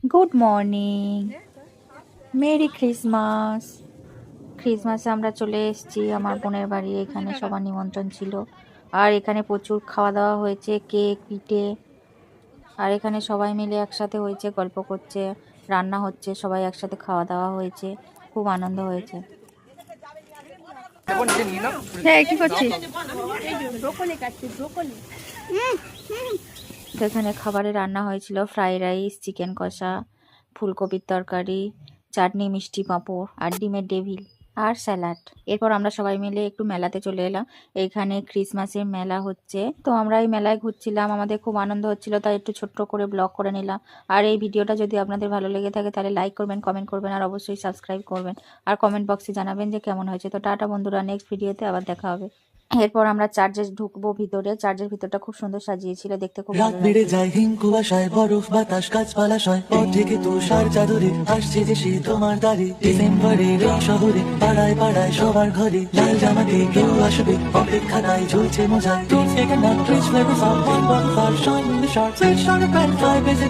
Good morning, merry Christmas. ক্রিসমাসে আমরা চলে এসেছি আমার বোনের বাড়ি। এখানে সবার নিমন্ত্রণ ছিল, আর এখানে প্রচুর খাওয়া দাওয়া হয়েছে, কেক পিঠে। আর এখানে সবাই মিলে একসাথে হয়েছে, গল্প করছে, রান্না হচ্ছে, সবাই একসাথে খাওয়া দাওয়া হয়েছে, খুব আনন্দ হয়েছে। হ্যাঁ, কি করছিস? তো এখানে খাবারে রান্না হয়েছিল ফ্রাইড রাইস, চিকেন কষা, ফুলকপির তরকারি, চাটনি, মিষ্টি পাঁপড় আর ডিমের ডেভিল আর স্যালাড। এরপর আমরা সবাই মিলে একটু মেলাতে চলে এলাম। এইখানে ক্রিসমাসের মেলা হচ্ছে, তো আমরা এই মেলায় ঘুরছিলাম, আমাদের খুব আনন্দ হচ্ছিল, তাই একটু ছোট্ট করে ব্লগ করে নিলাম। আর এই ভিডিওটা যদি আপনাদের ভালো লেগে থাকে তাহলে লাইক করবেন, কমেন্ট করবেন আর অবশ্যই সাবস্ক্রাইব করবেন। আর কমেন্ট বক্সে জানাবেন যে কেমন হয়েছে। তো টাটা বন্ধুরা, নেক্সট ভিডিওতে আবার দেখা হবে। এরপর আমরা চার্চে ঢুকবো ভিতরে। চার্চের ভিতরটা খুব সুন্দর সাজিয়েছিল, দেখতে খুব রাত ভালো বেড়ে লাগছে। যায়, হিম কুয়াশায় বরফ বাতাস গাছপালা সয়, পথ থেকে তুষার চাদরে আসছে যে সে তোমার দাঁড়ে। ডিসেম্বরের এই শহরে পাড়ায় পাড়ায় সবার ঘরে লাল জামাতে কেউ আসবে, অপেক্ষা নাই ঝুলছে মজায়। Don't take a nap, rich flavors of one bonfire, shine in the sharp, sweet, sharp and fly, busy,